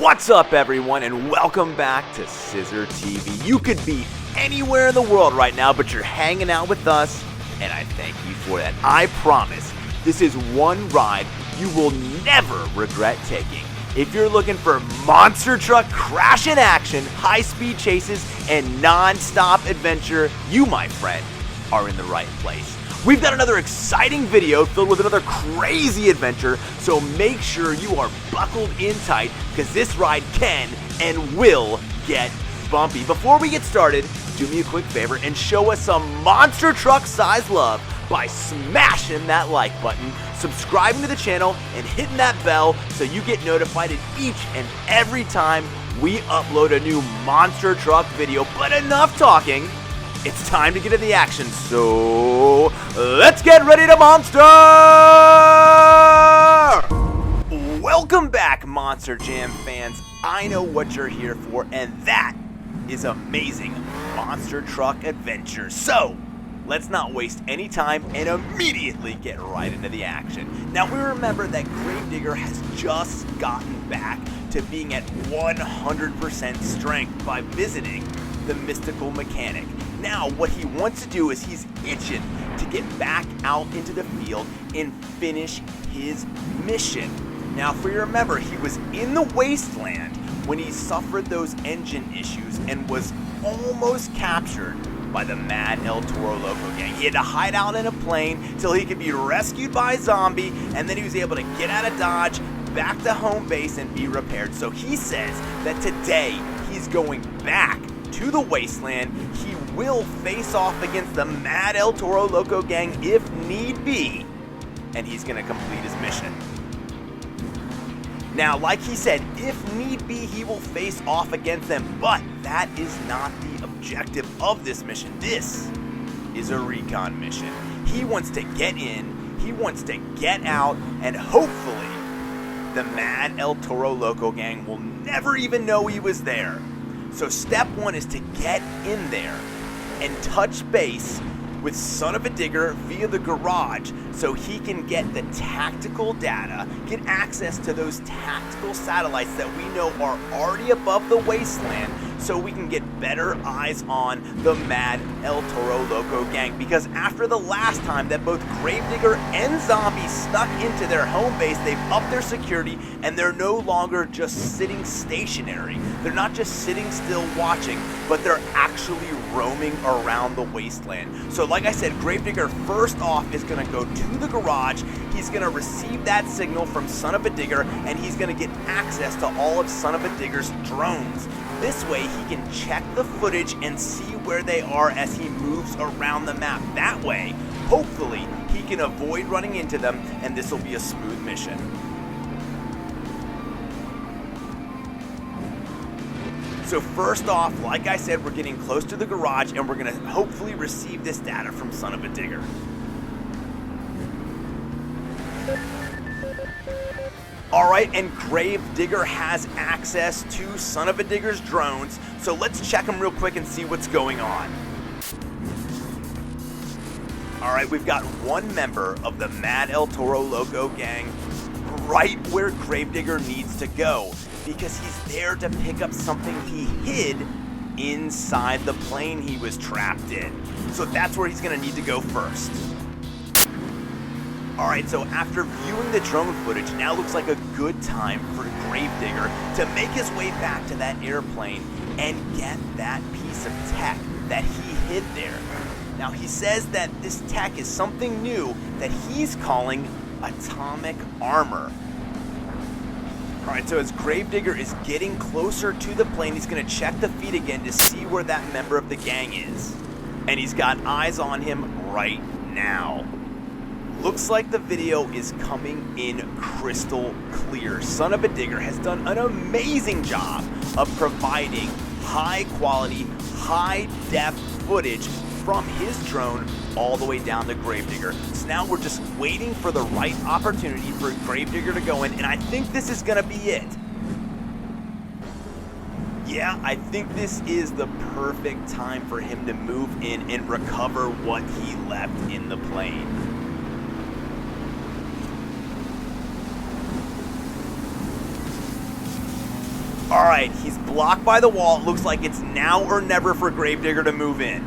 What's up, everyone, and welcome back to Scissor TV. You could be anywhere in the world right now, but you're hanging out with us, and I thank you for that. I promise, this is one ride you will never regret taking. If you're looking for monster truck crashing action, high-speed chases, and non-stop adventure, you, my friend, are in the right place. We've got another exciting video filled with another crazy adventure, so make sure you are buckled in tight because this ride can and will get bumpy. Before we get started, do me a quick favor and show us some monster truck size love by smashing that like button, subscribing to the channel, and hitting that bell so you get notified at each and every time we upload a new monster truck video. But enough talking. It's time to get into the action, so let's get ready to monster! Welcome back, Monster Jam fans. I know what you're here for, and that is amazing monster truck adventure. So, let's not waste any time and immediately get right into the action. Now, we remember that Gravedigger has just gotten back to being at 100% strength by visiting the mystical mechanic. Now, what he wants to do is he's itching to get back out into the field and finish his mission. Now, if we remember, he was in the Wasteland when he suffered those engine issues and was almost captured by the Mad El Toro Loco gang. He had to hide out in a plane till he could be rescued by a zombie, and then he was able to get out of Dodge, back to home base, and be repaired. So he says that today he's going back to the Wasteland. He will face off against the Mad El Toro Loco gang if need be, and he's going to complete his mission. Now, like he said, if need be, he will face off against them, but that is not the objective of this mission. This is a recon mission. He wants to get in, he wants to get out, and hopefully the Mad El Toro Loco gang will never even know he was there. So step one is to get in there and touch base with son-uva Digger via the garage so he can get the tactical data, get access to those tactical satellites that we know are already above the Wasteland, so we can get better eyes on the Mad El Toro Loco gang. Because after the last time that both Gravedigger and Zombie snuck into their home base, they've upped their security and they're no longer just sitting stationary. They're not just sitting still watching, but they're actually roaming around the Wasteland. So like I said, Gravedigger first off is going to go to the garage. He's going to receive that signal from son-uva Digger, and he's going to get access to all of son-uva Digger's drones. This way he can check the footage and see where they are as he moves around the map. That way, hopefully, he can avoid running into them, and this will be a smooth mission. So first off, like I said, we're getting close to the garage, and we're going to hopefully receive this data from son-uva Digger. Alright, and Gravedigger has access to son-uva Digger's drones, so let's check them real quick and see what's going on. Alright, we've got one member of the Mad El Toro Loco gang right where Gravedigger needs to go, because he's there to pick up something he hid inside the plane he was trapped in. So that's where he's going to need to go first. Alright, so after viewing the drone footage, now looks like a good time for Gravedigger to make his way back to that airplane and get that piece of tech that he hid there. Now, he says that this tech is something new that he's calling atomic armor. Alright, so as Gravedigger is getting closer to the plane, he's going to check the feed again to see where that member of the gang is. And he's got eyes on him right now. Looks like the video is coming in crystal clear. son-uva Digger has done an amazing job of providing high quality, high depth footage from his drone all the way down to Gravedigger. So now we're just waiting for the right opportunity for Gravedigger to go in, and I think this is gonna be it. Yeah, I think this is the perfect time for him to move in and recover what he left in the plane. Alright, he's blocked by the wall. It looks like it's now or never for Gravedigger to move in.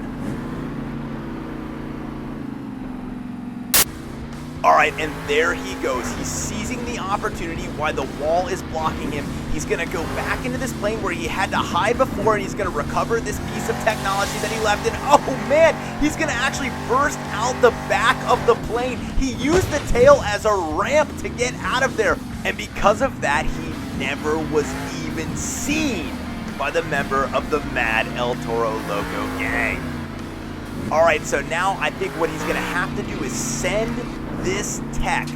Alright, and there he goes. He's seizing the opportunity while the wall is blocking him. He's going to go back into this plane where he had to hide before, and he's going to recover this piece of technology that he left in. Oh man, he's going to actually burst out the back of the plane. He used the tail as a ramp to get out of there, and because of that, he never was even seen by the member of the Mad El Toro Loco gang. Alright, so now I think what he's going to have to do is send this tech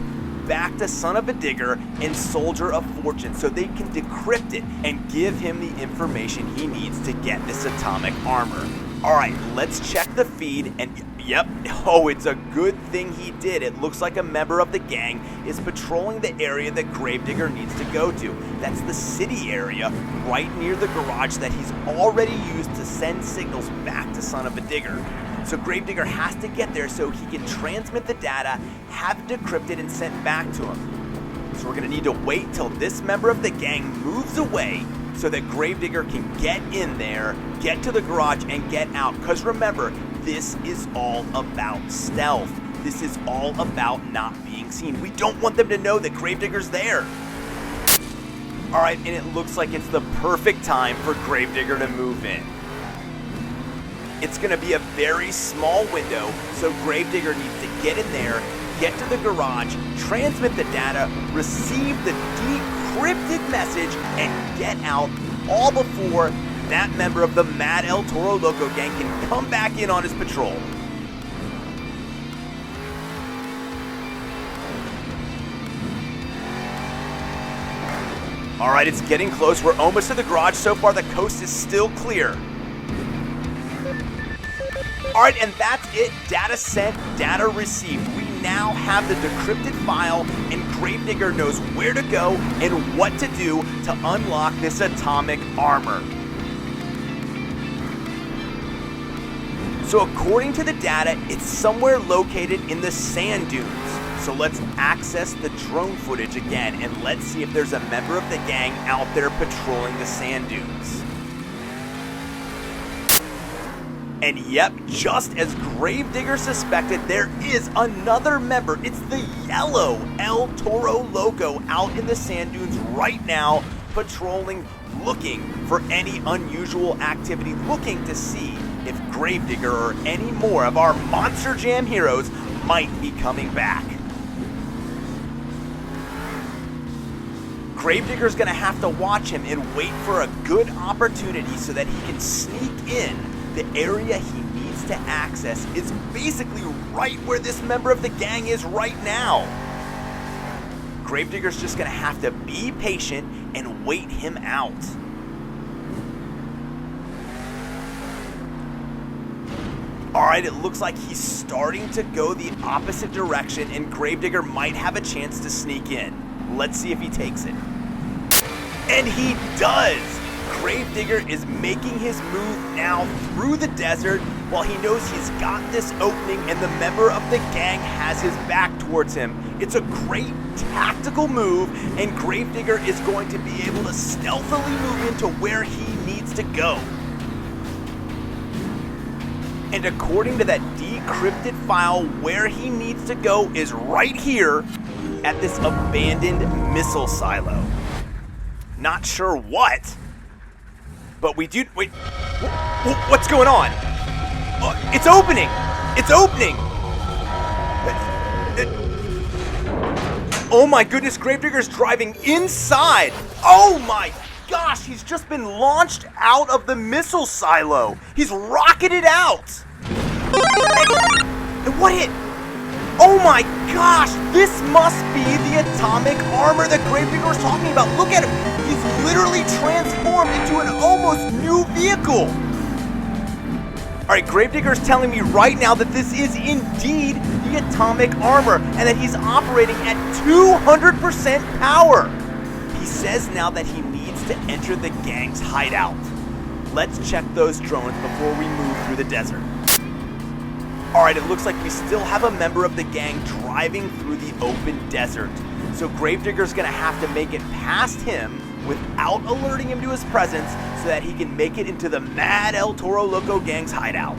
back to son-uva Digger and Soldier of Fortune so they can decrypt it and give him the information he needs to get this atomic armor. Alright, let's check the feed, and yep, oh, it's a good thing he did. It looks like a member of the gang is patrolling the area that Gravedigger needs to go to. That's the city area right near the garage that he's already used to send signals back to son-uva Digger. So Gravedigger has to get there so he can transmit the data, have it decrypted, and sent back to him. So we're going to need to wait till this member of the gang moves away so that Gravedigger can get in there, get to the garage, and get out. Because remember, this is all about stealth. This is all about not being seen. We don't want them to know that Gravedigger's there. Alright, and it looks like it's the perfect time for Gravedigger to move in. It's going to be a very small window, so Gravedigger needs to get in there, get to the garage, transmit the data, receive the decrypted message, and get out all before that member of the Mad El Toro Loco gang can come back in on his patrol. Alright, it's getting close. We're almost to the garage. So far, the coast is still clear. Alright, and that's it. Data sent, data received. We now have the decrypted file, and Gravedigger knows where to go and what to do to unlock this atomic armor. So according to the data, it's somewhere located in the sand dunes. So let's access the drone footage again, and let's see if there's a member of the gang out there patrolling the sand dunes. And yep, just as Gravedigger suspected, there is another member. It's the yellow El Toro Loco out in the sand dunes right now, patrolling, looking for any unusual activity, looking to see if Gravedigger or any more of our Monster Jam heroes might be coming back. Gravedigger's gonna have to watch him and wait for a good opportunity so that he can sneak in. The area he needs to access is basically right where this member of the gang is right now. Gravedigger's just gonna have to be patient and wait him out. Alright, it looks like he's starting to go the opposite direction, and Gravedigger might have a chance to sneak in. Let's see if he takes it. And he does! Gravedigger is making his move now through the desert while he knows he's got this opening and the member of the gang has his back towards him. It's a great tactical move, and Gravedigger is going to be able to stealthily move into where he needs to go. And according to that decrypted file, where he needs to go is right here at this abandoned missile silo. Not sure what, but we do. Wait, what's going on? It's opening! It's opening! Oh my goodness, Gravedigger's driving inside! Oh my gosh, he's just been launched out of the missile silo! He's rocketed out! And what hit? Oh my gosh, this must be the atomic armor that Gravedigger was talking about. Look at him. He's literally transformed into an almost new vehicle. All right, Gravedigger's telling me right now that this is indeed the atomic armor and that he's operating at 200% power. He says now that he needs to enter the gang's hideout. Let's check those drones before we move through the desert. Alright, it looks like we still have a member of the gang driving through the open desert. So Gravedigger's gonna have to make it past him without alerting him to his presence so that he can make it into the Mad El Toro Loco gang's hideout.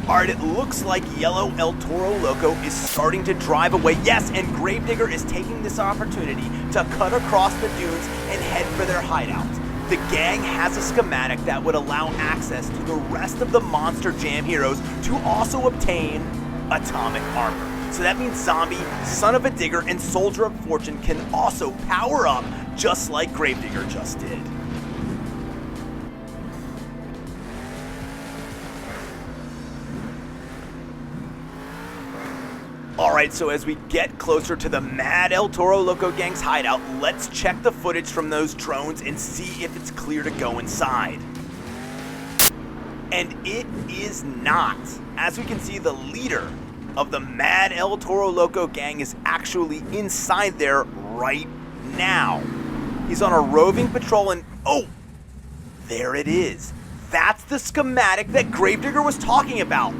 Alright, it looks like yellow El Toro Loco is starting to drive away. Yes, and Gravedigger is taking this opportunity to cut across the dunes and head for their hideout. The gang has a schematic that would allow access to the rest of the Monster Jam heroes to also obtain atomic armor. So that means Zombie, Son of a Digger, and Soldier of Fortune can also power up just like Gravedigger just did. Alright, so as we get closer to the Mad El Toro Loco gang's hideout, let's check the footage from those drones and see if it's clear to go inside. And it is not. As we can see, the leader of the Mad El Toro Loco gang is actually inside there right now. He's on a roving patrol and oh, there it is. That's the schematic that Gravedigger was talking about.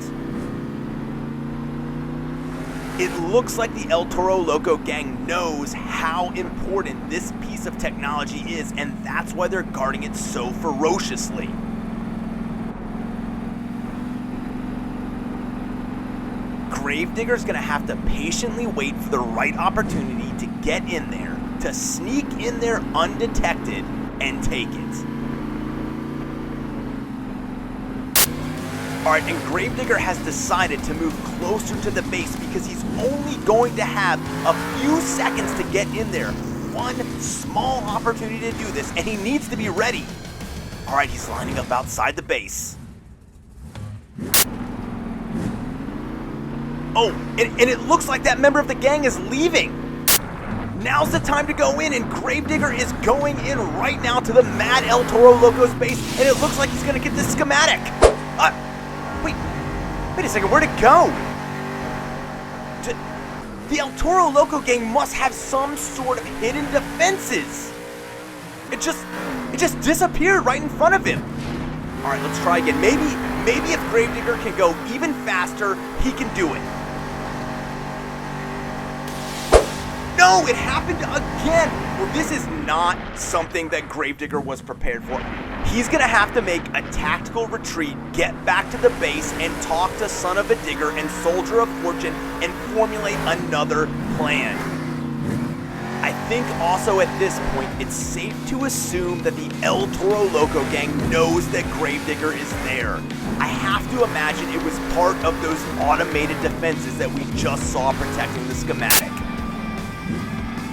It looks like the El Toro Loco gang knows how important this piece of technology is, and that's why they're guarding it so ferociously. Gravedigger's gonna have to patiently wait for the right opportunity to get in there, to sneak in there undetected and take it. Alright, and Gravedigger has decided to move closer to the base because he's only going to have a few seconds to get in there. One small opportunity to do this, and he needs to be ready. Alright, he's lining up outside the base. Oh, and it looks like that member of the gang is leaving. Now's the time to go in, and Gravedigger is going in right now to the Mad El Toro Loco's base, and it looks like he's going to get this schematic. Wait a second, where'd it go? The El Toro Loco gang must have some sort of hidden defenses. It just disappeared right in front of him. All right, let's try again. Maybe if Gravedigger can go even faster, he can do it. No, it happened again. Well, this is not something that Gravedigger was prepared for. He's gonna have to make a tactical retreat, get back to the base, and talk to Son of a Digger and Soldier of Fortune and formulate another plan. I think also at this point, it's safe to assume that the El Toro Loco gang knows that Gravedigger is there. I have to imagine it was part of those automated defenses that we just saw protecting the schematic.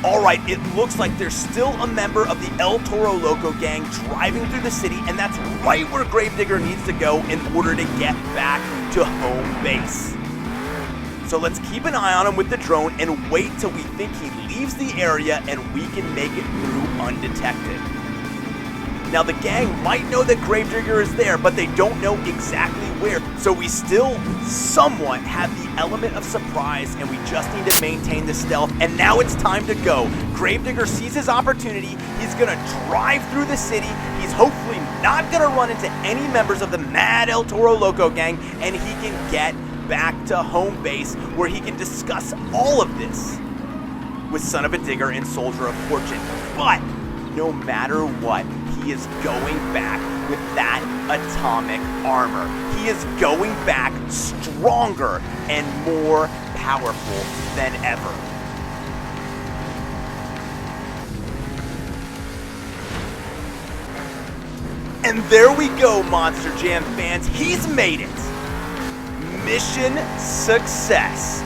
Alright, it looks like there's still a member of the El Toro Loco gang driving through the city, and that's right where Gravedigger needs to go in order to get back to home base. So let's keep an eye on him with the drone and wait till we think he leaves the area and we can make it through undetected. Now the gang might know that Gravedigger is there, but they don't know exactly where, so we still somewhat have the element of surprise, and we just need to maintain the stealth, and now it's time to go. Gravedigger sees his opportunity, he's gonna drive through the city, he's hopefully not gonna run into any members of the Mad El Toro Loco gang, and he can get back to home base where he can discuss all of this with Son of a Digger and Soldier of Fortune. But no matter what, he is going back with that atomic armor. He is going back stronger and more powerful than ever. And there we go, Monster Jam fans. He's made it. Mission success.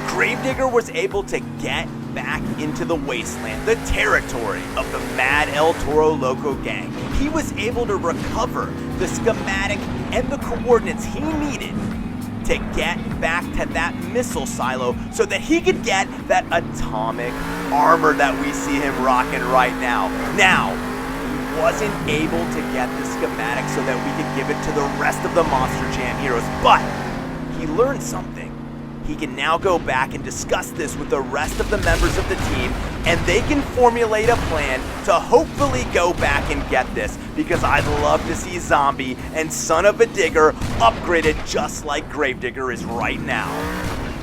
Gravedigger was able to get back into the Wasteland, the territory of the Mad El Toro Loco gang. He was able to recover the schematic and the coordinates he needed to get back to that missile silo so that he could get that atomic armor that we see him rocking right now. Now, he wasn't able to get the schematic so that we could give it to the rest of the Monster Jam heroes, but he learned something. He can now go back and discuss this with the rest of the members of the team, and they can formulate a plan to hopefully go back and get this, because I'd love to see Zombie and Son of a Digger upgraded just like Gravedigger is right now.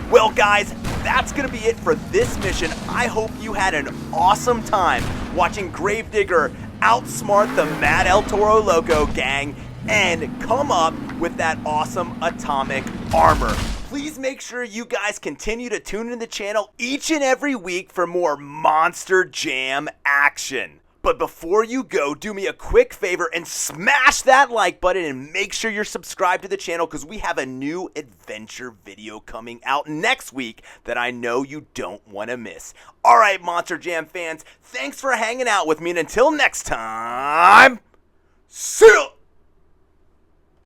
Well guys, that's going to be it for this mission. I hope you had an awesome time watching Gravedigger outsmart the Mad El Toro Loco gang and come up with that awesome atomic armor. Please make sure you guys continue to tune in the channel each and every week for more Monster Jam action. But before you go, do me a quick favor and smash that like button and make sure you're subscribed to the channel because we have a new adventure video coming out next week that I know you don't want to miss. Alright, Monster Jam fans, thanks for hanging out with me, and until next time, see ya!